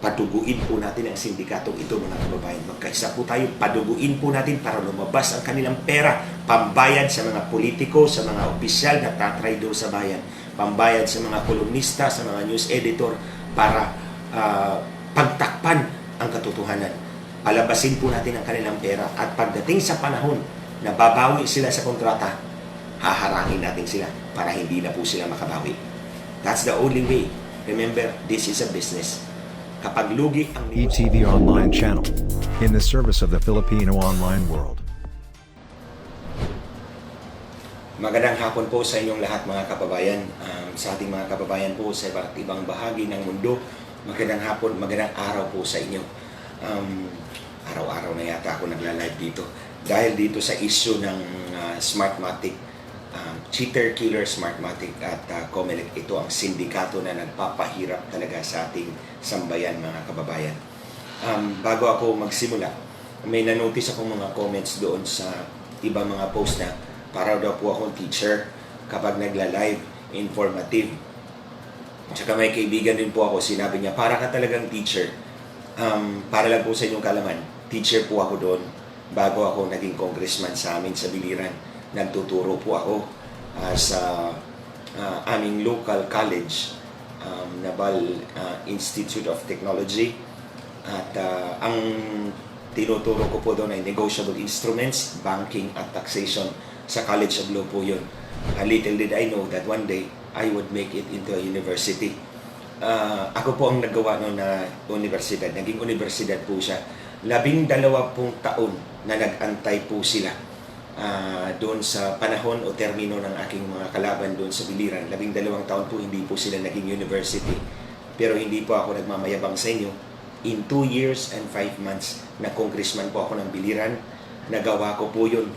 paduguin po natin ang sindikatong ito, mga kababayan. Magkaisa po tayo, paduguin po natin para lumabas ang kanilang pera, pambayad sa mga politiko, sa mga opisyal na tatry doon sa bayan, pambayad sa mga kolumnista, sa mga news editor, para pagtakpan ang katotohanan. Palabasin po natin ang kanilang pera, at pagdating sa panahon na babawi sila sa kontrata, haharangin natin sila para hindi na po sila makabawi. That's the only way. Remember, this is a business. Kapag lugi ang ETV Online Channel, in the service of the Filipino online world. Magandang hapon po sa inyong lahat, mga kababayan. Sa ating mga kababayan po sa iba't ibang bahagi ng mundo, magandang hapon, magandang araw po sa inyo. Araw-araw na yata ako nagla-live dito. Dahil dito sa issue ng Smartmatic, cheater killer Smartmatic at Comelec, ito ang sindikato na nagpapahirap talaga sa ating sambayan, mga kababayan. Bago ako magsimula, may nanotice akong mga comments doon sa ibang mga post na para daw po akong teacher kapag nagla-live, informative. Tsaka may kaibigan din po ako, sinabi niya, para ka talagang teacher. Para lang po sa inyong kalaman, teacher po ako doon bago ako naging congressman sa amin sa Biliran. Nagtuturo po ako sa aming local college, Naval Institute of Technology. At ang tinuturo ko po doon ay negotiable instruments, banking at taxation. Sa College of Law po yun. Little did I know that one day I would make it into a university. Ako po ang nagawa noon na universidad. Naging universidad po siya. 12 taon na nag-antay po sila doon sa panahon o termino ng aking mga kalaban doon sa Biliran. 12 taon po hindi po sila naging university. Pero hindi po ako nagmamayabang sa inyo. In 2 years and 5 months na congressman po ako ng Biliran, nagawa ko po yun.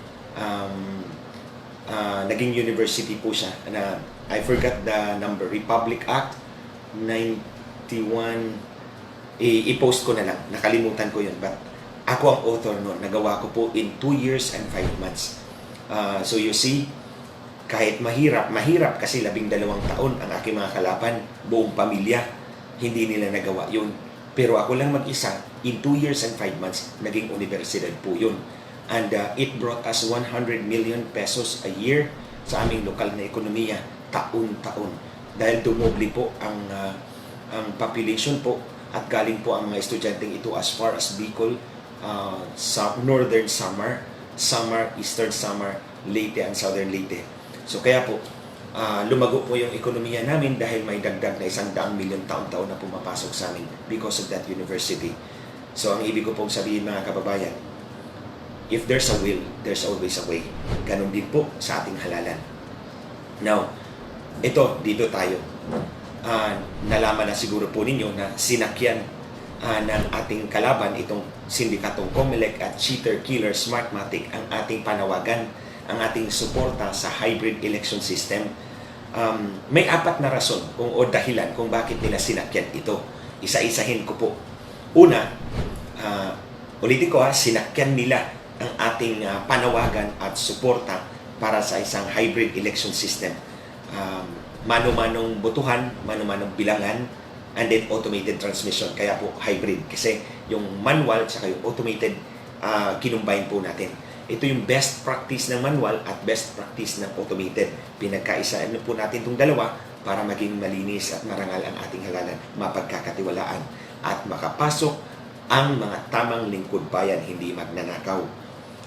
Naging university po siya na I forgot the number, Republic Act 91, i-post ko na lang, nakalimutan ko yun, but ako ang author noon. Nagawa ko po in 2 years and 5 months. So you see, kahit mahirap kasi 12 taon ang aking mga kalaban, buong pamilya, hindi nila nagawa yun. Pero ako lang mag-isa, in 2 years and 5 months, naging universidad po yun. And it brought us 100 million pesos a year sa aming lokal na ekonomiya, taon-taon. Dahil dumoble po ang population po, at galing po ang mga estudyanteng ito as far as Bicol, Northern Samar, Eastern Samar, Leyte and Southern Leyte. So kaya po, lumago po yung ekonomiya namin dahil may dagdag na 100 milyon taon-taon na pumapasok sa amin because of that university. So ang ibig ko pong sabihin, mga kababayan, if there's a will, there's always a way. Ganon din po sa ating halalan. Now, dito tayo. Nalaman na siguro po ninyo na sinakyan ng ating kalaban, itong sindikatong Comelec at cheater killer Smartmatic, ang ating panawagan, ang ating suporta sa hybrid election system. May 4 na rason o dahilan kung bakit nila sinakyan ito. Isa-isahin ko po. Una, ulitin ko, sinakyan nila ang ating panawagan at suporta para sa isang hybrid election system. Mano-manong botohan, mano-manong bilangan, and then automated transmission. Kaya po hybrid, kasi yung manual at yung automated kinumbine po natin. Ito yung best practice ng manual at best practice ng automated. Pinagkaisaan po natin itong dalawa para maging malinis at marangal ang ating halalan, mapagkakatiwalaan at makapasok ang mga tamang lingkod bayan, hindi magnanakaw.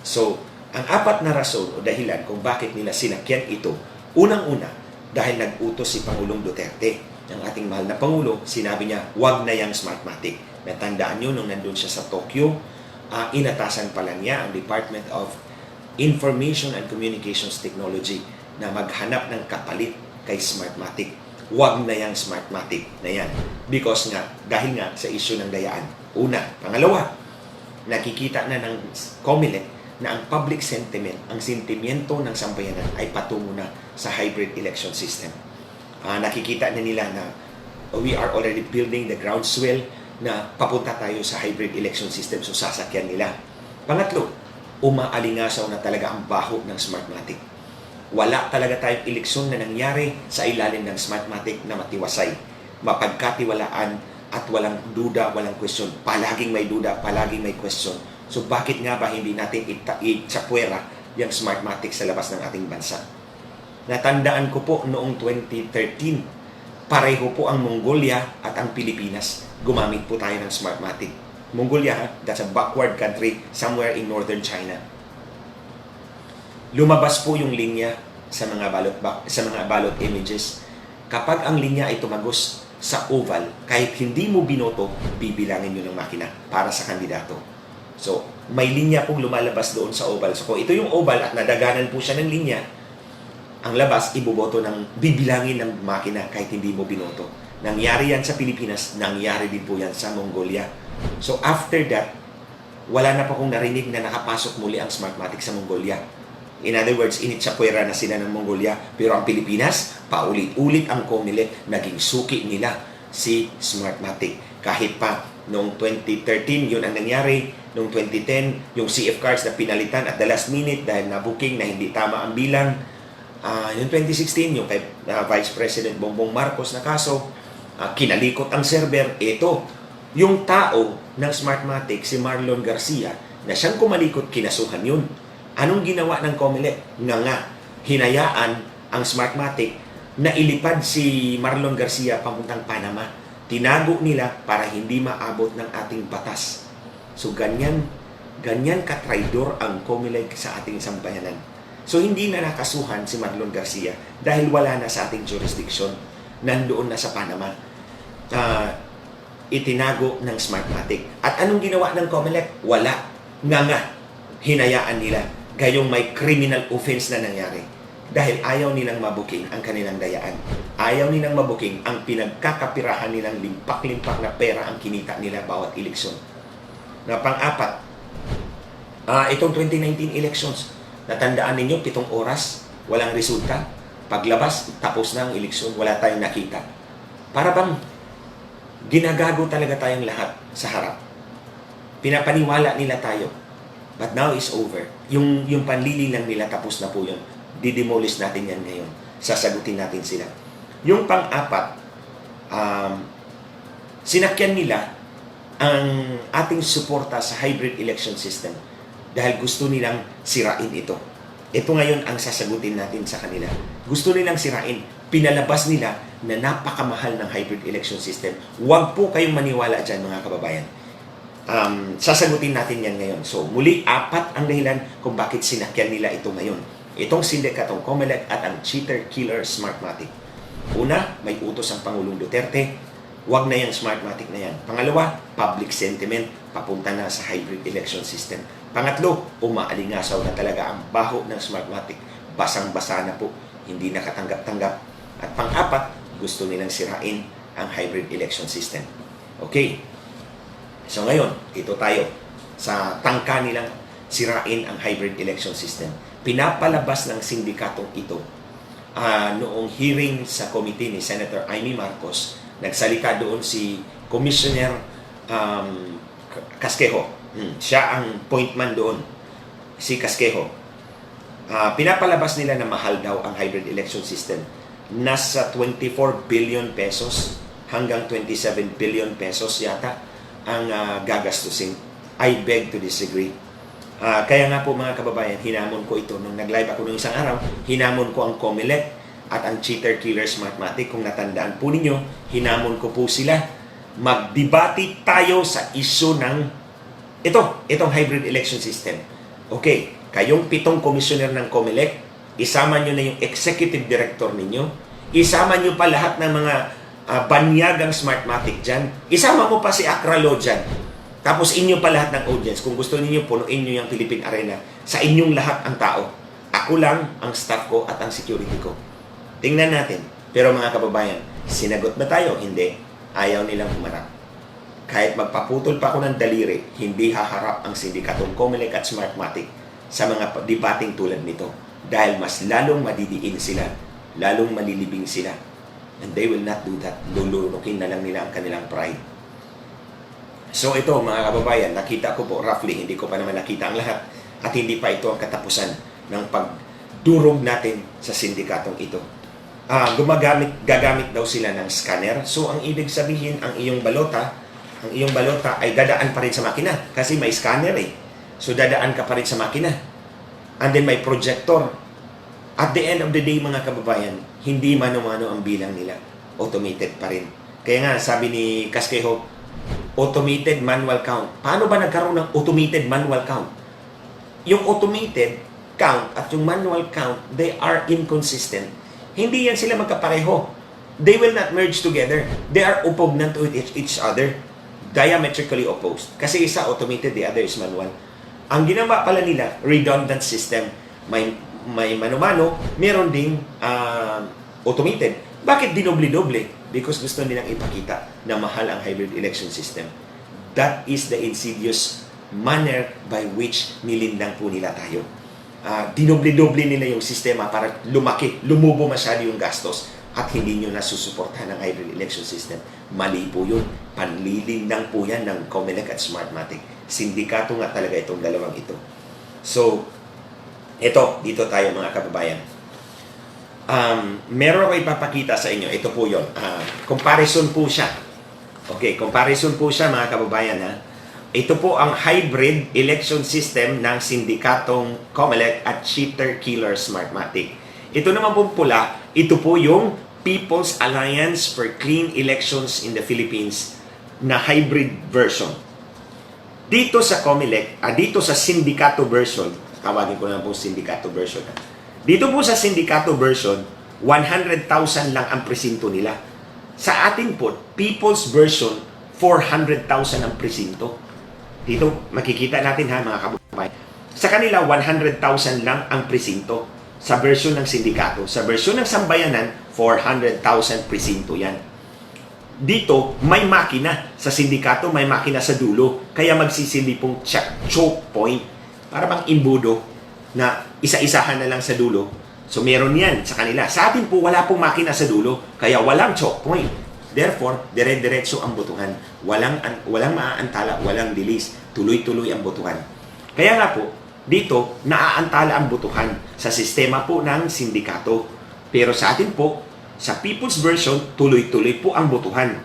So, ang 4 na rason o dahilan kung bakit nila sinakyan ito, unang-una, dahil nag-utos si Pangulong Duterte, ang ating mahal na Pangulo, sinabi niya, wag na yung Smartmatic. Natandaan nyo, nung nandun siya sa Tokyo, inatasan pa lang niya ang Department of Information and Communications Technology na maghanap ng kapalit kay Smartmatic. Wag na yung Smartmatic na yan. Because nga, dahil nga sa issue ng dayaan. Una. Pangalawa, nakikita na ng Comelec na ang public sentiment, ang sentimiento ng sambayanan ay patungo na sa hybrid election system. Nakikita na nila na we are already building the groundswell na papunta tayo sa hybrid election system, so sasakyan nila. Pangatlo, umaalingasaw na talaga ang baho ng Smartmatic. Wala talaga tayong eleksyon na nangyari sa ilalim ng Smartmatic na matiwasay, mapagkatiwalaan at walang duda, walang question. Palaging may duda, palaging may question. So bakit nga ba hindi natin itsapwera yung Smartmatic sa labas ng ating bansa? Natandaan ko po noong 2013, pareho po ang Mongolia at ang Pilipinas. Gumamit po tayo ng Smartmatic. Mongolia, that's a backward country somewhere in northern China. Lumabas po yung linya sa mga balot images. Kapag ang linya ay tumagos sa oval, kahit hindi mo binoto, bibilangin nyo ng makina para sa kandidato. So, may linya pong lumalabas doon sa oval. So, kung ito yung oval at nadaganan po siya ng linya, ang labas, iboboto bibilangin ng makina kahit hindi mo binoto. Nangyari yan sa Pilipinas, nangyari din po yan sa Mongolia. So, after that, wala na pa akong narinig na nakapasok muli ang Smartmatic sa Mongolia. In other words, initsapwera na sila ng Mongolia. Pero ang Pilipinas, paulit-ulit ang COMELEC, naging suki nila si Smartmatic. Kahit pa noong 2013, yun ang nangyari. Noong 2010, yung CF cards na pinalitan at the last minute dahil na-booking na hindi tama ang bilang. Yung 2016, yung Vice President Bongbong Marcos na kaso, kinalikot ang server. Ito, yung tao ng Smartmatic, si Marlon Garcia, na siyang kumalikot, kinasuhan yun. Anong ginawa ng COMELEC? Hinayaan ang Smartmatic na ilipad si Marlon Garcia papuntang Panama. Tinago nila para hindi maabot ng ating batas. So ganyan katraidor ang COMELEC sa ating sambayanan. So hindi na nakasuhan si Marlon Garcia dahil wala na sa ating jurisdiction. Nandoon na sa Panama. Itinago ng Smartmatic. At anong ginawa ng COMELEC? Wala. Hinayaan nila. Gayong may criminal offense na nangyari. Dahil ayaw nilang mabuking ang kanilang dayaan. Ayaw nilang mabuking ang pinagkakapirahan nilang limpak-limpak na pera ang kinita nila bawat eleksyon. Na pang-apat, itong 2019 elections, natandaan ninyo, 7 oras, walang resulta. Paglabas, tapos na ang eleksyon, wala tayong nakita. Para bang ginagago talaga tayong lahat sa harap. Pinapaniwala nila tayo. But now is over. Yung panlili lang nila, tapos na po yun. Didemolish natin yan ngayon. Sasagutin natin sila. Yung pang-apat, sinakyan nila ang ating suporta sa hybrid election system dahil gusto nilang sirain ito. Ito ngayon ang sasagutin natin sa kanila. Gusto nilang sirain. Pinalabas nila na napakamahal ng hybrid election system. Huwag po kayong maniwala dyan, mga kababayan. Sasagutin natin yan ngayon. So, muli, 4 ang dahilan kung bakit sinakyan nila ito ngayon. Itong sindikatong COMELEC at ang cheater-killer Smartmatic. Una, may utos ang Pangulong Duterte. Huwag na yung Smartmatic na yan. Pangalawa, public sentiment. Papunta na sa hybrid election system. Pangatlo, umaalingasaw na talaga ang baho ng Smartmatic. Basang-basa na po. Hindi nakatanggap-tanggap. At pang-apat, gusto nilang sirain ang hybrid election system. Okay. So ngayon, ito tayo sa tangka nilang sirain ang hybrid election system. Pinapalabas ng sindikatong ito noong hearing sa committee ni Senator Amy Marcos. Nagsalita doon si Commissioner Casquejo. Siya ang point man doon, si Casquejo. Pinapalabas nila na mahal daw ang hybrid election system. Nasa 24 billion pesos hanggang 27 billion pesos yata ang gagastusin. I beg to disagree. Kaya nga po mga kababayan, hinamon ko ito. Nung nag-live ako nung isang araw, hinamon ko ang COMELEC at ang cheater-killer Smartmatic. Kung natandaan po ninyo, hinamon ko po sila. Magdebate tayo sa issue ng itong hybrid election system. Okay, kayong 7 commissioner ng COMELEC, isama nyo na yung executive director ninyo, isama nyo pa lahat ng mga banyagang Smartmatic dyan. Isama mo pa si Acralo dyan. Tapos inyo pa lahat ng audience. Kung gusto niyo punuin nyo yung Philippine Arena, sa inyong lahat ang tao. Ako lang, ang staff ko at ang security ko. Tingnan natin. Pero mga kababayan, sinagot ba tayo? Hindi. Ayaw nilang humarap. Kahit magpaputol pa ako ng daliri, hindi haharap ang sindikatong COMELEC at Smartmatic sa mga debating tulad nito. Dahil mas lalong madidiin sila, lalong malilibing sila. And they will not do that. Lulunukin na lang nila ang kanilang pride. So ito mga kababayan, nakita ko po roughly, hindi ko pa naman nakita ang lahat. At hindi pa ito ang katapusan ng pagdurog natin sa sindikatong ito. gagamit daw sila ng scanner. So, ang ibig sabihin, ang iyong balota ay dadaan pa rin sa makina kasi may scanner eh. So, dadaan ka pa rin sa makina. And then, may projector. At the end of the day, mga kababayan, hindi mano-mano ang bilang nila. Automated pa rin. Kaya nga, sabi ni Kaskeho, automated manual count. Paano ba nagkaroon ng automated manual count? Yung automated count at yung manual count, they are inconsistent. Hindi yan sila magkapareho. They will not merge together. They are opposite to each other. Diametrically opposed. Kasi isa automated, the other is manual. Ang ginawa pala nila, redundant system. May mano-mano, meron ding automated. Bakit dinoble-doble? Because gusto nilang ipakita na mahal ang hybrid election system. That is the insidious manner by which nilindang po nila tayo. Dinoble-doble nila yung sistema para lumubo masyado yung gastos at hindi nyo nasusuportahan ng hybrid election system. Mali po yun. Panlilindang po yan ng Comelec at Smartmatic. Sindikato nga talaga itong dalawang ito. So, dito tayo mga kababayan. Meron ako ipapakita sa inyo. Ito po yun. Comparison po siya. Okay, comparison po siya mga kababayan ha. Ito po ang hybrid election system ng sindikatong Comelec at Cheater Killer Smartmatic. Ito naman po pula, ito po yung People's Alliance for Clean Elections in the Philippines na hybrid version. Dito sa Comelec, dito sa sindikato version, tawagin ko na po sindikato version. Dito po sa sindikato version, 100,000 lang ang presinto nila. Sa atin po, People's version, 400,000 ang presinto. Dito, makikita natin ha mga kababayan. Sa kanila, 100,000 lang ang presinto sa version ng sindikato. Sa version ng sambayanan, 400,000 presinto yan. Dito, may makina. Sa sindikato, may makina sa dulo. Kaya magsisilbi pong choke point. Para bang imbudo na isa-isahan na lang sa dulo. So, meron yan sa kanila. Sa atin po, wala pong makina sa dulo. Kaya walang choke point. Therefore, dire-diretso ang botohan. Walang maaantala, walang dilis. Tuloy-tuloy ang botohan. Kaya nga po, dito, naaantala ang botohan sa sistema po ng sindikato. Pero sa atin po, sa People's Version, tuloy-tuloy po ang botohan.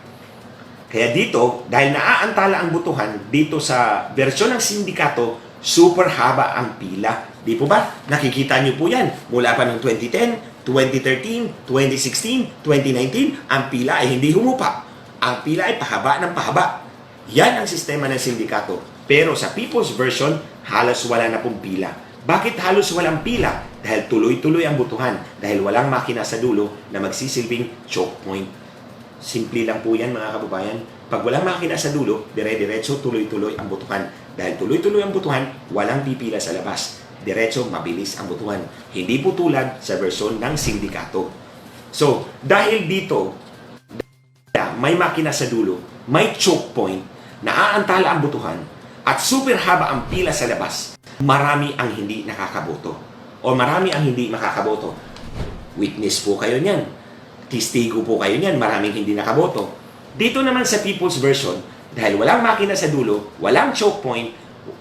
Kaya dito, dahil naaantala ang botohan, dito sa version ng sindikato, super haba ang pila. Di po ba? Nakikita niyo po yan. Mula pa noong 2010, 2013, 2016, 2019, ang pila ay hindi humupa. Ang pila ay pahaba ng pahaba. Yan ang sistema ng sindikato. Pero sa People's Version, halos wala na pong pila. Bakit halos walang pila? Dahil tuloy-tuloy ang botohan. Dahil walang makina sa dulo na magsisilbing choke point. Simple lang po yan mga kababayan. Pag walang makina sa dulo, dire-diretso tuloy-tuloy ang botohan. Dahil tuloy-tuloy ang botohan, walang pipila sa labas. Diretso, mabilis ang botohan. Hindi po tulad sa version ng sindikato. So, dahil dito, may makina sa dulo, may choke point, naaantala ang botohan, at super haba ang pila sa labas, marami ang hindi nakakaboto. O marami ang hindi makakaboto. Witness po kayo niyan. Testigo po kayo niyan, maraming hindi nakaboto. Dito naman sa People's Version, dahil walang makina sa dulo, walang choke point,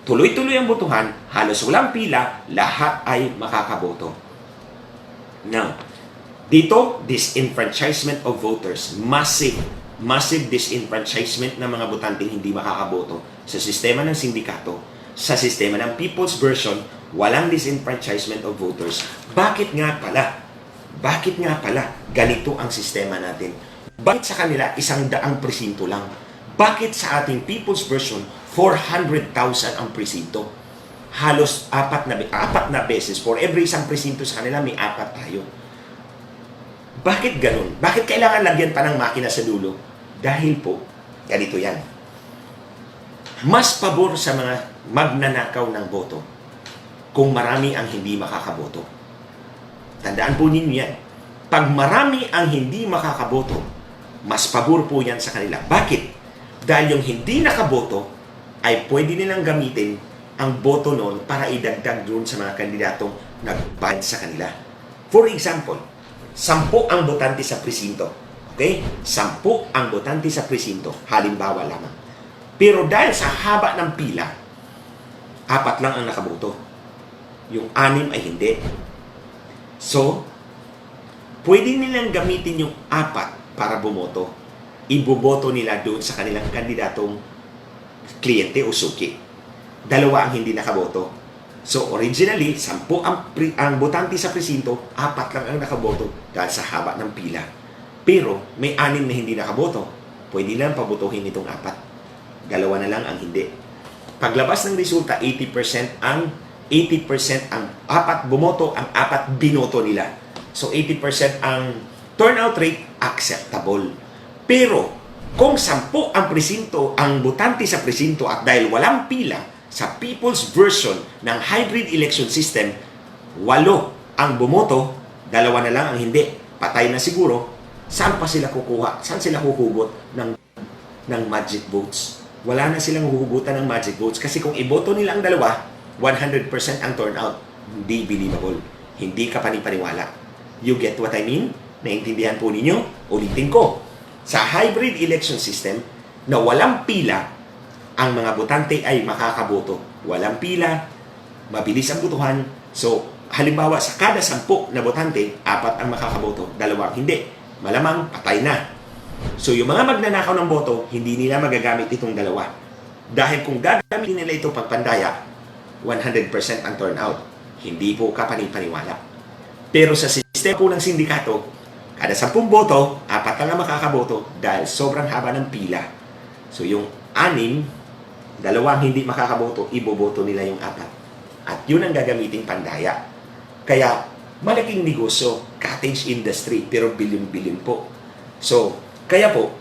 tuloy-tuloy ang botohan, halos walang pila, lahat ay makakaboto. Now, dito, disenfranchisement of voters. Massive disenfranchisement ng mga botanteng hindi makakaboto sa sistema ng sindikato. Sa sistema ng People's Version, walang disenfranchisement of voters. Bakit nga pala ganito ang sistema natin? Bakit sa kanila 100 presinto lang? Bakit sa ating People's Version 400,000 ang presinto? Halos apat na beses. For every isang presinto sa kanila, may 4 tayo. Bakit ganun? Bakit kailangan lagyan pa ng makina sa dulo? Dahil po, ganito yan. Mas pabor sa mga magnanakaw ng boto kung marami ang hindi makakaboto. Tandaan po ninyo yan. Pag marami ang hindi makakaboto, mas pabor po yan sa kanila. Bakit? Dahil yung hindi nakaboto ay pwede nilang gamitin ang boto noon para idagdag doon sa mga kandidatong nagbayad sa kanila. For example, 10 ang botante sa presinto. Okay? 10 ang botante sa presinto. Halimbawa lamang. Pero dahil sa haba ng pila, 4 lang ang nakaboto. Yung 6 ay hindi. So, pwede nilang gamitin yung 4 para bumoto. Iboboto nila doon sa kanilang kandidatong kliyente o suki. 2 ang hindi nakaboto. So, originally, 10 ang botante sa presinto, 4 lang ang nakaboto dahil sa haba ng pila. Pero, may 6 na hindi nakaboto. Pwede lang pabotohin itong 4. 2 na lang ang hindi. Paglabas ng resulta, 80% ang 4 bumoto, ang 4 binoto nila. So, 80% ang turnout rate, acceptable. Pero, kung 10 ang presinto, ang botante sa presinto at dahil walang pila sa people's version ng hybrid election system, 8 ang bumoto, 2 na lang ang hindi. Patay na siguro. Saan pa sila kukuha? Saan sila huhugot ng magic votes? Wala na silang huhugutan ng magic votes kasi kung iboto nila ang 2, 100% ang turnout. Hindi believable. Hindi ka panipaniwala. You get what I mean? Naintindihan po ninyo? Ulitin ko. Sa hybrid election system na walang pila, ang mga botante ay makakaboto. Walang pila, mabilis ang botohan. So, halimbawa, sa kada 10 na botante, 4 ang makakaboto, 2 ang hindi. Malamang, patay na. So, yung mga magnanakaw ng boto, hindi nila magagamit itong 2. Dahil kung gagamitin nila ito pagpandaya, 100% ang turnout. Hindi po ka panipaniwala. Pero sa sistema po ng sindikato, kada 10 boto, 4 lang ang makakaboto dahil sobrang haba ng pila. So, yung 6, 2 ang hindi makakaboto, iboboto nila yung 4. At yun ang gagamiting pandaya. Kaya, malaking negosyo, cottage industry, pero bilyon-bilyon po. So, kaya po,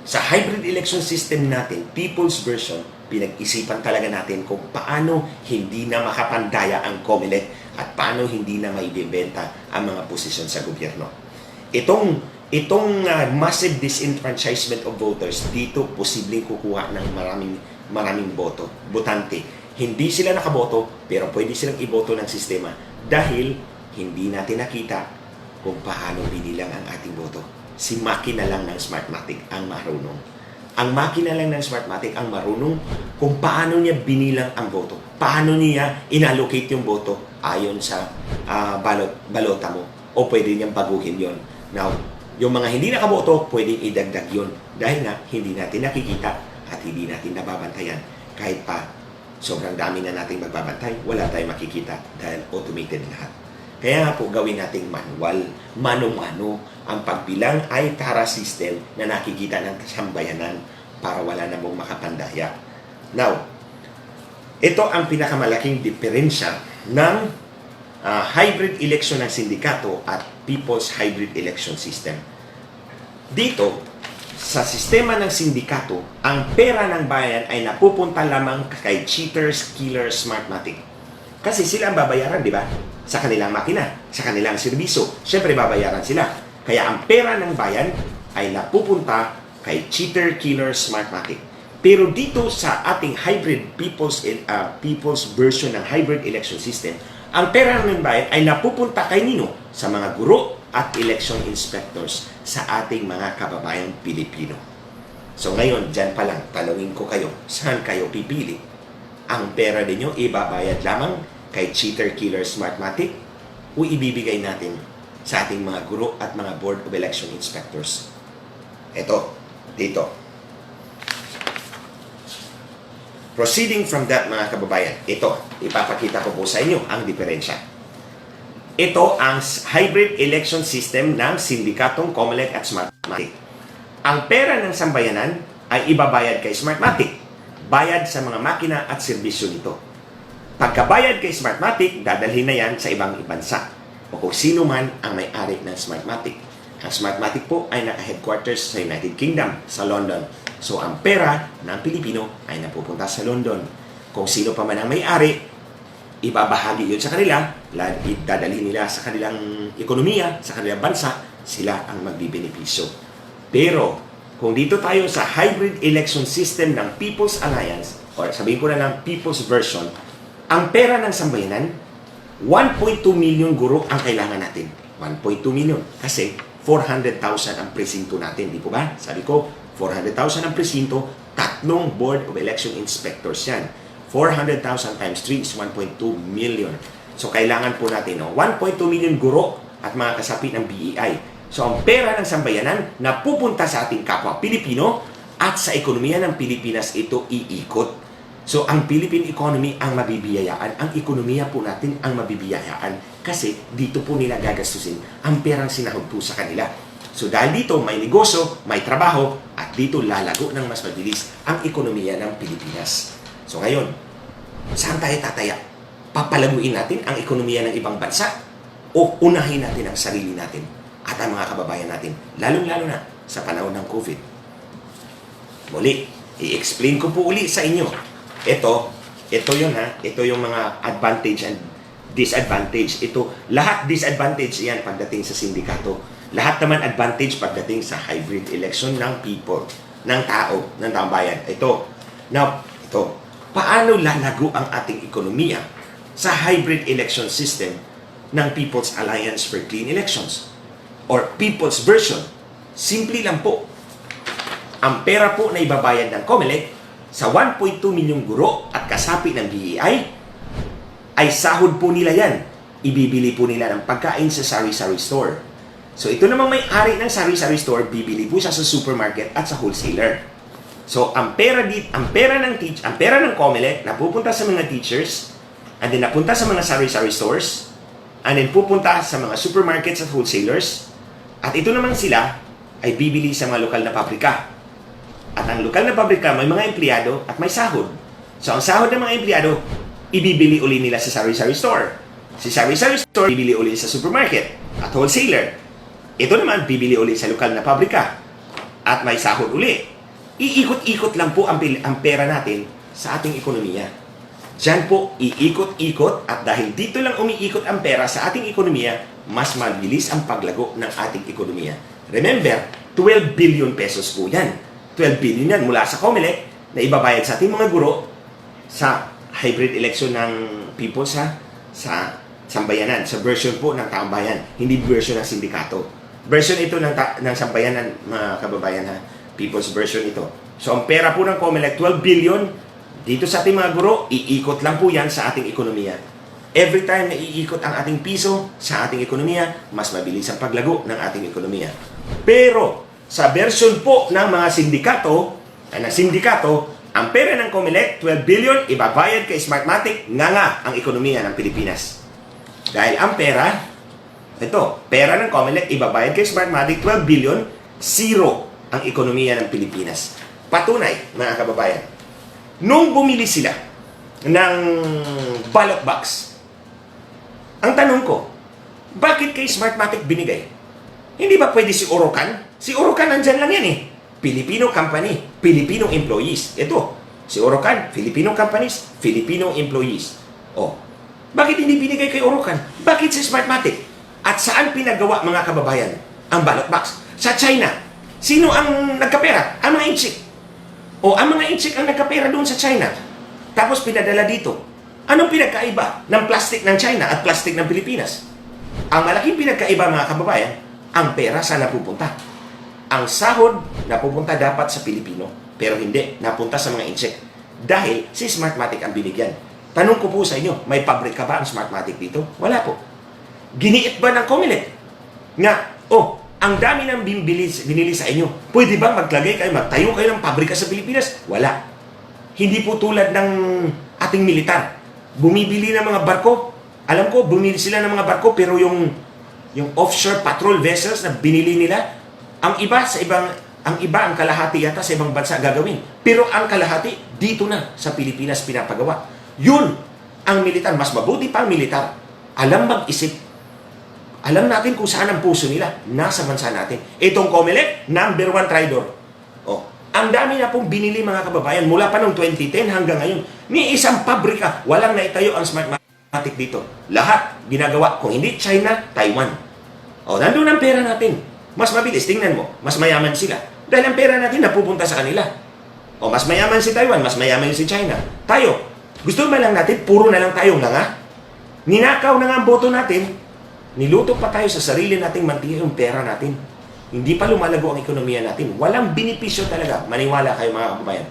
sa hybrid election system natin, people's version, pinag-isipan talaga natin kung paano hindi na makapandaya ang COMELEC at paano hindi na maibibenta ang mga posisyon sa gobyerno. Itong massive disenfranchisement of voters, dito posibleng kukuha ng maraming botante. Hindi sila nakaboto, pero pwede silang iboto ng sistema dahil hindi natin nakita kung paano binilang ang ating boto. Si makina lang ng Smartmatic ang marunong. Ang makina lang ng Smartmatic ang marunong kung paano niya binilang ang boto. Paano niya inallocate yung boto ayon sa balota mo. O pwede niyang baguhin yon. Now, yung mga hindi nakaboto, pwedeng idagdag yon. Dahil nga, hindi natin nakikita at hindi natin nababantayan. Kahit pa sobrang dami na nating magbabantay, wala tayong makikita dahil automated lahat. Kaya nga po gawin nating manual, mano-mano. Ang pagbilang ay tara system na nakikita ng sambayanan para wala na mong makapandaya. Now, ito ang pinakamalaking diferensya ng hybrid election ng sindikato at people's hybrid election system. Dito, sa sistema ng sindikato, ang pera ng bayan ay napupunta lamang kay cheaters, killers, Smartmatic. Kasi sila ang babayaran, di ba? Sa kanilang makina, sa kanilang serbisyo. Siyempre, babayaran sila. Kaya ang pera ng bayan ay napupunta kay cheater, killer, Smartmatic. Pero dito sa ating hybrid people's version ng hybrid election system, ang pera ng bayan ay napupunta kay nino sa mga guro at election inspectors sa ating mga kababayang Pilipino. So ngayon, dyan pa lang, tanungin ko kayo, saan kayo pipili? Ang pera ninyo ibabayad lamang kay cheater, killer, Smartmatic o ibibigay natin sa ating mga guro at mga board of election inspectors? Ito, dito. Proceeding from that, mga kababayan, ito, ipapakita ko po sa inyo ang diferensya. Ito ang hybrid election system ng sindikatong COMELEC at Smartmatic. Ang pera ng sambayanan ay ibabayad kay Smartmatic. Bayad sa mga makina at serbisyo nito. Pagkabayad kay Smartmatic, dadalhin na yan sa ibang bansa o kung sino man ang may-ari ng Smartmatic. Ang Smartmatic po ay naka-headquarters sa United Kingdom, sa London. So, ang pera ng Pilipino ay napupunta sa London. Kung sino pa man ang may-ari, ibabahagi yun sa kanila, dadalhin nila sa kanilang ekonomiya, sa kanilang bansa, sila ang magbibenepisyo. Pero, kung dito tayo sa hybrid election system ng People's Alliance, o sabihin ko na lang People's Version, ang pera ng sambayanan, 1.2 million guro ang kailangan natin. 1.2 million. Kasi 400,000 ang presinto natin, di po ba? Sabi ko, 400,000 ang presinto, 3 Board of Election Inspectors yan. 400,000 times 3 is 1.2 million. So, kailangan po natin 1.2 million guro at mga kasapi ng BEI. So ang pera ng sambayanan na pupunta sa ating kapwa Pilipino at sa ekonomiya ng Pilipinas ito iikot. So ang Philippine economy ang mabibiyayaan, ang ekonomiya po natin ang mabibiyayaan kasi dito po nila gagastusin ang perang sinahod po sa kanila. So dahil dito may negosyo, may trabaho at dito lalago ng mas mabilis ang ekonomiya ng Pilipinas. So ngayon, saan tayo tataya? Papalaguin natin ang ekonomiya ng ibang bansa o unahin natin ang sarili natin at ang mga kababayan natin, lalong-lalo na sa panahon ng COVID. Muli, i-explain ko po uli sa inyo. Ito yun ha, ito yung mga advantage and disadvantage. Ito, lahat disadvantage yan pagdating sa sindikato. Lahat naman advantage pagdating sa hybrid election ng people, ng tao, ng tambayan. Ito, paano lalago ang ating ekonomiya sa hybrid election system ng People's Alliance for Clean Elections? Or people's version, simple lang po. Ang pera po na ibabayad ng COMELEC sa 1.2 milyong guro at kasapi ng BEI ay sahod po nila yan. Ibibili po nila ng pagkain sa sari-sari store. So ito namang may-ari ng sari-sari store, bibili po siya sa supermarket at sa wholesaler. So ang pera ng COMELEC na pupunta sa mga teachers, and then napunta sa mga sari-sari stores, and then pupunta sa mga supermarkets at wholesalers. At ito naman sila ay bibili sa mga lokal na pabrika. At ang lokal na pabrika may mga empleyado at may sahod. So ang sahod ng mga empleyado, ibibili uli nila sa sari-sari store. Si sari-sari store, bibili uli sa supermarket at wholesaler. Ito naman, bibili uli sa lokal na pabrika at may sahod uli. Iikot-ikot lang po ang pera natin sa ating ekonomiya. Diyan po, iikot-ikot at dahil dito lang umiikot ang pera sa ating ekonomiya, mas mabilis ang paglago ng ating ekonomiya. Remember, 12 billion pesos po yan. 12 billion yan mula sa COMELEC na ibabayad sa ating mga guro sa hybrid election ng people sa sambayanan, sa version po ng taumbayan, hindi version ng sindikato. Version ito ng sambayanan, mga kababayan ha, people's version ito. So ang pera po ng COMELEC, 12 billion, dito sa ating mga guro, iikot lang po yan sa ating ekonomiya. Every time na iikot ang ating piso sa ating ekonomiya, mas mabilis ang paglago ng ating ekonomiya. Pero sa version po ng mga sindikato, ang pera ng COMELEC, 12 billion, ibabayad kay Smartmatic, nga ang ekonomiya ng Pilipinas. Dahil ang pera ng COMELEC, ibabayad kay Smartmatic, 12 billion, zero ang ekonomiya ng Pilipinas. Patunay, mga kababayan, nung bumili sila ng ballot box, ang tanong ko, bakit kay Smartmatic binigay? Hindi ba pwede si Orocan? Si Orocan nandyan lang yan eh. Filipino company, Filipino employees. Ito, si Orocan, Filipino companies, Filipino employees. Oh, bakit hindi binigay kay Orocan? Bakit si Smartmatic? At saan pinagawa, mga kababayan, ang ballot box? Sa China. Sino ang nagkapera? Ang mga inchik. O ang mga inchik ang nagkapera doon sa China. Tapos pinadala dito. Anong pinagkaiba ng plastic ng China at plastic ng Pilipinas? Ang malaking pinagkaiba, mga kababayan, ang pera saan napupunta. Ang sahod napupunta dapat sa Pilipino, pero hindi, napunta sa mga inchik. Dahil si Smartmatic ang binigyan. Tanong ko po sa inyo, may pabrika ba ang Smartmatic dito? Wala po. Giniit ba ng COMELEC? Nga, ang dami ng binili sa inyo. Pwede ba magtayo kayo ng pabrika sa Pilipinas? Wala. Hindi po tulad ng ating militar. Bumibili ng mga barko. Alam ko, bumili sila ng mga barko, pero yung offshore patrol vessels na binili nila, ang iba, ang kalahati yata sa ibang bansa gagawin. Pero ang kalahati, dito na sa Pilipinas pinapagawa. Yun, ang militar. Mas mabuti pa ang militar. Alam mag-isip. Alam natin kung saan ang puso nila. Nasa bansa natin. Itong COMELEC, number 1 traidor. Ang dami na pong binili, mga kababayan, mula pa noong 2010 hanggang ngayon. Ni isang pabrika, walang naitayo ang Smartmatic dito. Lahat ginagawa. Kung hindi China, Taiwan. Nandun ang pera natin. Mas mabilis, tingnan mo. Mas mayaman sila. Dahil ang pera natin napupunta sa kanila. Mas mayaman si Taiwan, mas mayaman si China. Tayo, gusto ba lang natin, puro na lang tayong nga? Ninakaw na nga ang boto natin. Niluto pa tayo sa sarili nating mantiya yung pera natin. Hindi pa lumalago ang ekonomiya natin. Walang benepisyo talaga. Maniwala kayo, mga kababayan.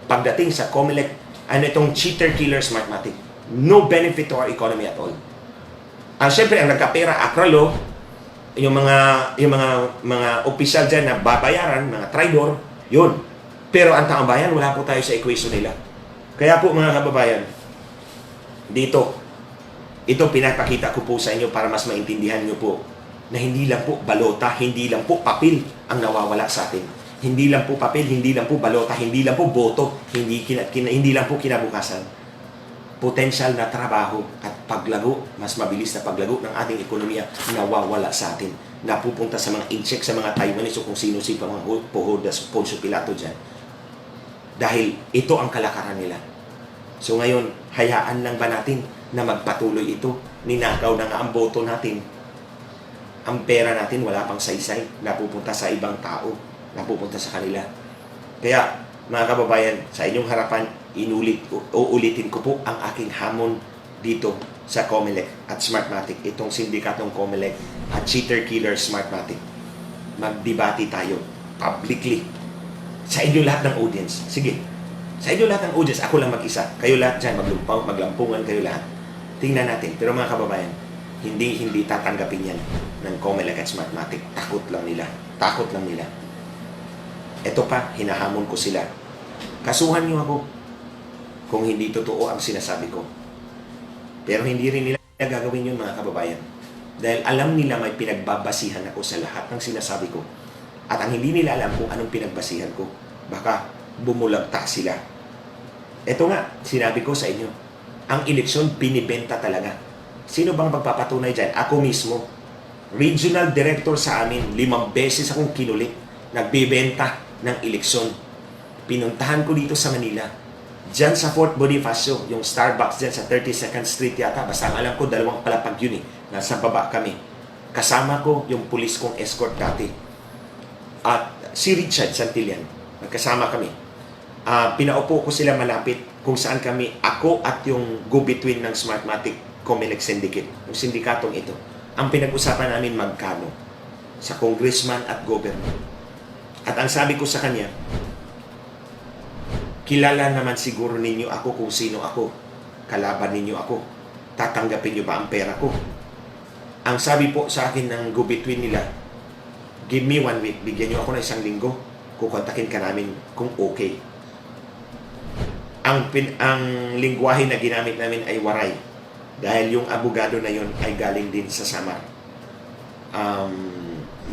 Pagdating sa COMELEC, itong cheater-killer Smartmatic. No benefit to our economy at all. Siyempre, ang nagkapera, Acralo, mga opisyal diyan na babayaran, mga traidor, yun. Pero ang taong bayan, wala po tayo sa equation nila. Kaya po mga kababayan, dito, ito pinapakita ko po sa inyo para mas maintindihan nyo po na hindi lang po balota, hindi lang po papel ang nawawala sa atin. Hindi lang po papel, hindi lang po balota, hindi lang po boto, hindi lang po kinabukasan. Potensyal na trabaho at paglago, mas mabilis na paglago ng ating ekonomiya nawawala sa atin. Napupunta sa mga incheck, sa mga Taiwanese o kung sino si mga Pohodas, Poncio Pilato dyan. Dahil ito ang kalakaran nila. So ngayon, hayaan lang ba natin na magpatuloy ito? Ninakaw na nga ang boto natin. Ang pera natin wala pang saysay, napupunta sa ibang tao, napupunta sa kanila. Kaya, mga kababayan, sa inyong harapan, uulitin ko po ang aking hamon dito sa Comelec at Smartmatic, itong sindikatong Comelec at Cheater Killer Smartmatic. Magdebate tayo publicly sa inyo lahat ng audience. Sige, sa inyo lahat ng audience, ako lang mag-isa. Kayo lahat dyan, maglampungan kayo lahat. Tingnan natin. Pero mga kababayan, hindi tatanggapin yan ng Comelec at Smartmatic. Takot lang nila. Ito pa, hinahamon ko sila. Kasuhan niyo ako kung hindi totoo ang sinasabi ko. Pero hindi rin nila gagawin yun, mga kababayan. Dahil alam nila may pinagbabasihan ako sa lahat ng sinasabi ko. At ang hindi nila alam kung anong pinagbasihan ko, baka bumulagta sila. Ito nga, sinabi ko sa inyo, ang eleksyon binibenta talaga. Sino bang magpapatunay dyan? Ako mismo. Regional director sa amin, 5 beses akong kinulit. Nagbibenta ng eleksyon. Pinuntahan ko dito sa Manila. Diyan sa Fort Bonifacio, yung Starbucks dyan sa 32nd Street yata. Basta alam ko, 2 palapag yun eh. Nasa baba kami. Kasama ko yung pulis kong escort dati. At si Richard Santillan. Nagkasama kami. Pinaupo ko sila malapit kung saan kami, ako at yung go-between ng Smartmatic Comelec Syndicate, yung sindikatong ito. Ang pinag-usapan namin magkano sa congressman at governor. At ang sabi ko sa kanya, kilala naman siguro ninyo ako kung sino ako. Kalaban ninyo ako. Tatanggapin nyo ba ang pera ko? Ang sabi po sa akin ng go-between nila, give me 1 week, bigyan nyo ako ng 1 linggo, kukontakin ka namin kung okay. Ang lingwahe na ginamit namin ay waray. Dahil yung abogado na yon ay galing din sa Samar.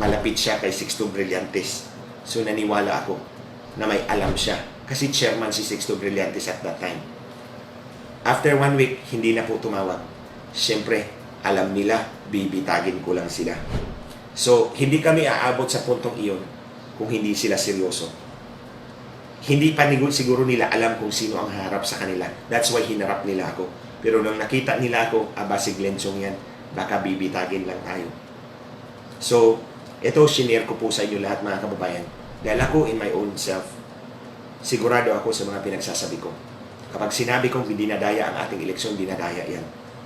Malapit siya kay Sixto Brillantes. So naniwala ako na may alam siya. Kasi chairman si Sixto Brillantes at that time. After 1 week, hindi na po tumawag. Siyempre, alam nila, bibitagin ko lang sila. So, hindi kami aabot sa puntong iyon kung hindi sila seryoso. Hindi pa siguro nila alam kung sino ang harap sa kanila. That's why hinarap nila ako. Pero nung nakita nila ako, si Glensong yan, baka bibitagin lang tayo. So, ito, shinare ko po sa inyo lahat mga kababayan. Dahil ako, in my own self, sigurado ako sa mga pinagsasabi ko. Kapag sinabi kong dinadaya ang ating eleksyon, dinadaya yan.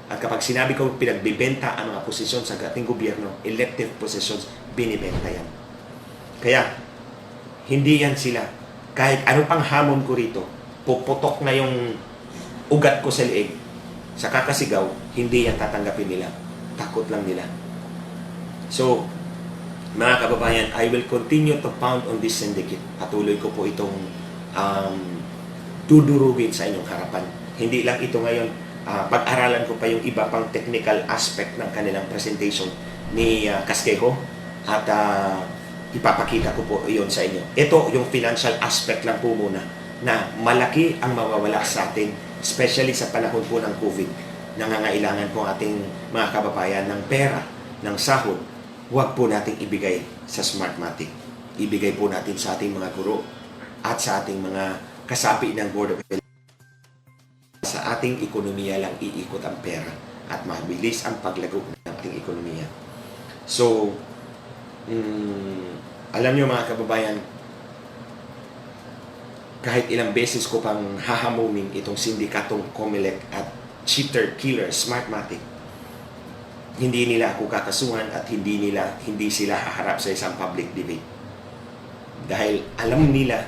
At kapag sinabi kong pinagbibenta ang mga posisyon sa ating gobyerno, elective positions, binibenta yan. Kaya, hindi yan sila. Kahit ano pang hamon ko rito, puputok na yung ugat ko sa leeg, sa kakasigaw, hindi yan tatanggapin nila. Takot lang nila. So, mga kababayan, I will continue to pound on this syndicate. Patuloy ko po itong dudurugin sa inyong harapan. Hindi lang ito ngayon, pag-aralan ko pa yung iba pang technical aspect ng kanilang presentation ni Casquejo at ipapakita ko po iyon sa inyo. Ito yung financial aspect lang po muna na malaki ang mawawala sa atin, especially sa panahon po ng COVID. Nangangailangan po ating mga kababayan ng pera, ng sahod. Huwag po nating ibigay sa Smartmatic. Ibigay po natin sa ating mga guro at sa ating mga kasapi ng Board of Education. Sa ating ekonomiya lang iikot ang pera at mabilis ang paglago ng ating ekonomiya. So, alam nyo mga kababayan, kahit ilang beses ko pang hahamunin itong sindikatong Comelec at Cheater Killer Smartmatic, hindi nila ako kakasuhan at hindi sila haharap sa isang public debate. Dahil alam nila,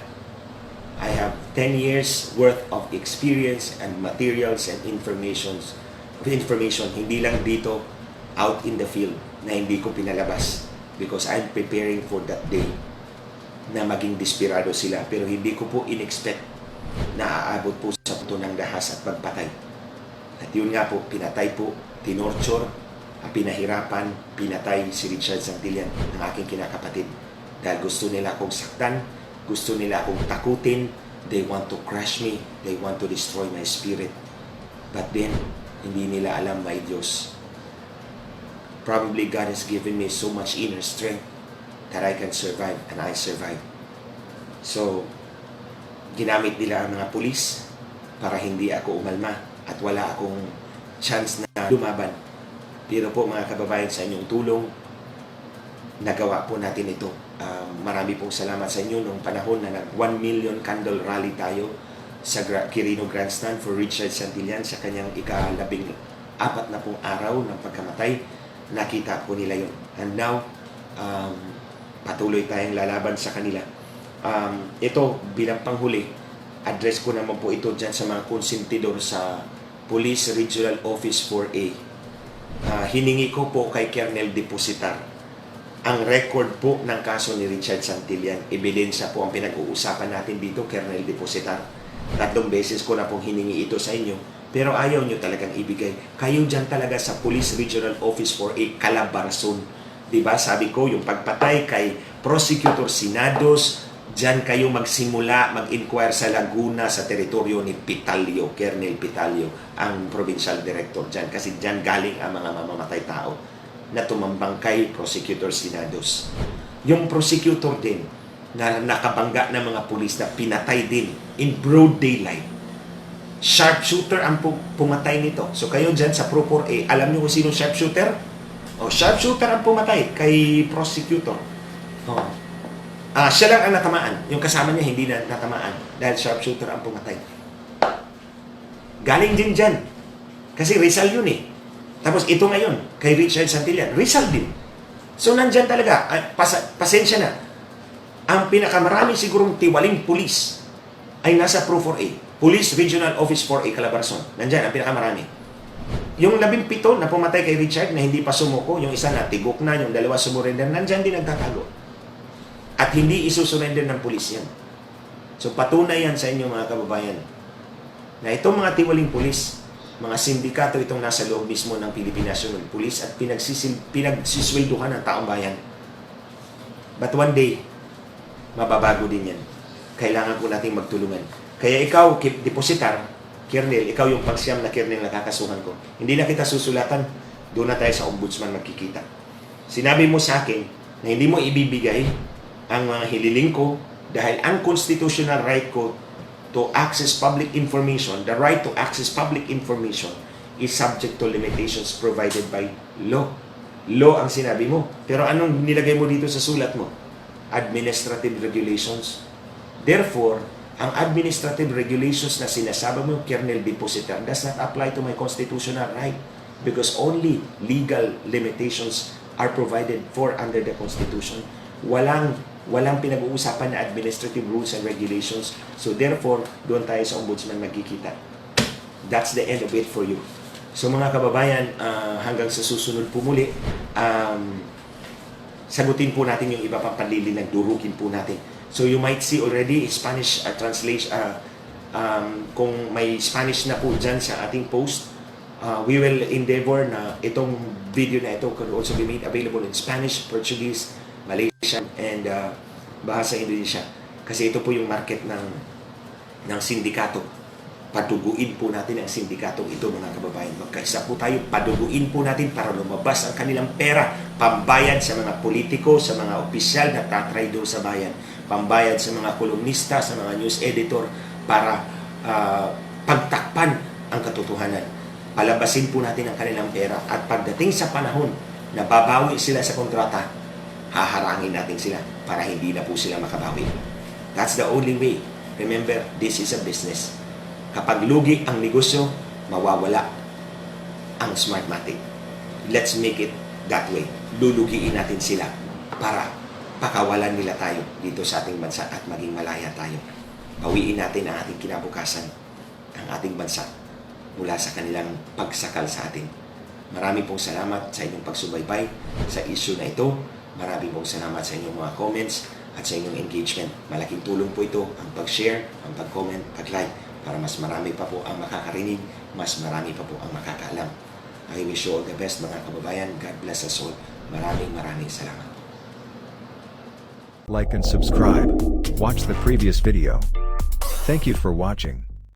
I have 10 years worth of experience and materials and information, hindi lang dito, out in the field. na hindi ko pinalabas because I'm preparing for that day na maging desperado sila. Pero hindi ko po in-expect na aabot po sa punto ng dahas at pagpatay. At yun nga po, pinatay po, tinorture, pinahirapan, pinatay si Richard Santillan, ng aking kinakapatid. Dahil gusto nila akong saktan, gusto nila akong takutin, they want to crush me, they want to destroy my spirit. But then, hindi nila alam, my Diyos. Probably God has given me so much inner strength that I can survive, and I survive. So, ginamit nila ang mga pulis para hindi ako umalma at wala akong chance na lumaban. Pero po mga kababayan, sa inyong tulong, nagawa po natin ito. Marami pong salamat sa inyo nung panahon na nag 1 million candle rally tayo sa Quirino Grandstand for Richard Santillan sa kanyang ika-14 na pong araw ng pagkamatay. Nakita po nila yun. And now, patuloy tayong lalaban sa kanila. Ito, bilang panghuli, address ko naman po ito dyan sa mga konsentidor sa Police Regional Office 4A. Hiningi ko po kay Colonel Depositar ang record po ng kaso ni Richard Santillan. Ebidensya po ang pinag-uusapan natin dito, Colonel Depositar. 3 beses ko na pong hiningi ito sa inyo, pero ayaw nyo talagang ibigay. Kayo dyan talaga sa Police Regional Office 4A, Calabarzon. Diba? Sabi ko, yung pagpatay kay Prosecutor Sinados, dyan kayo magsimula, mag-inquire sa Laguna, sa teritoryo ni Pitalio, Colonel Pitalio, ang provincial director dyan. Kasi dyan galing ang mga mamamatay tao na tumambang kay Prosecutor Sinados. Yung prosecutor din, na nakabangga ng mga pulis na pinatay din in broad daylight. Sharpshooter ang pumatay nito. So kayo dyan sa Pro 4A, alam niyo kung sino sharpshooter? Sharpshooter ang pumatay kay prosecutor. Siya lang ang natamaan. Yung kasama niya hindi na natamaan dahil sharpshooter ang pumatay. Galing din dyan. Kasi Rizal yun eh. Tapos ito ngayon, kay Richard Santillan, Rizal din. So nandyan talaga, pasensya na. Ang pinakamarami sigurong tiwaling pulis ay nasa Pro 4A. Police Regional Office 4A, Calabarzon. Nandyan ang pinakamarami. Yung 17 na pumatay kay Richard na hindi pa sumuko, yung isa na tigok na, yung 2 sumurrender, nandyan din nagtatago. At hindi isusurrender ng pulis yan. So patunay yan sa inyo mga kababayan na itong mga tiwaling pulis, mga sindikato itong nasa loob mismo ng Philippine National Police at pinagsiswelduhan ng taong bayan. But one day, mababago din yan. Kailangan po nating magtulungan. Kaya ikaw, depositar, Kernel, ikaw yung pangsiyam na Kernel na kakasuhan ko. Hindi na kita susulatan, doon na tayo sa ombudsman magkikita. Sinabi mo sa akin na hindi mo ibibigay ang mga hililing ko dahil ang constitutional right ko to access public information, the right to access public information is subject to limitations provided by law. Law ang sinabi mo. Pero anong nilagay mo dito sa sulat mo? Administrative regulations. Therefore, ang administrative regulations na sinasabi mo, Kernel Depositar, does not apply to my constitutional right because only legal limitations are provided for under the Constitution. Walang pinag-uusapan na administrative rules and regulations. So therefore, doon tayo sa ombudsman magkikita. That's the end of it for you. So mga kababayan, hanggang sa susunod po muli, sagutin po natin yung iba pang panlilinag, durukin po natin. So you might see already Spanish translation, kung may Spanish na po dyan sa ating post, we will endeavor na itong video na ito could also be made available in Spanish, Portuguese, Malaysian, and bahasa Indonesia. Kasi ito po yung market ng sindikato. Paduguin po natin ang sindikatong ito mga kababayan. Magkaisa po tayo, paduguin po natin para lumabas ang kanilang pera, pambayad sa mga politiko, sa mga opisyal na tatraydo sa bayan, pambayad sa mga kolumnista, sa mga news editor para pagtakpan ang katotohanan. Palabasin po natin ang kanilang pera at pagdating sa panahon na babawi sila sa kontrata, haharangin natin sila para hindi na po sila makabawi. That's the only way. Remember, this is a business. Kapag lugi ang negosyo, mawawala ang Smartmatic. Let's make it that way. Lulugiin natin sila para pakawalan nila tayo dito sa ating bansa at maging malaya tayo. Bawiin natin ang ating kinabukasan, ang ating bansa mula sa kanilang pagsakal sa atin. Marami pong salamat sa inyong pagsubaybay sa issue na ito. Marami pong salamat sa inyong mga comments at sa inyong engagement. Malaking tulong po ito ang pag-share, ang pag-comment, pag-like para mas marami pa po ang makakarinig, mas marami pa po ang makakaalam. I wish you all the best mga kababayan. God bless us all. Maraming salamat. Like and subscribe. Watch the previous video. Thank you for watching.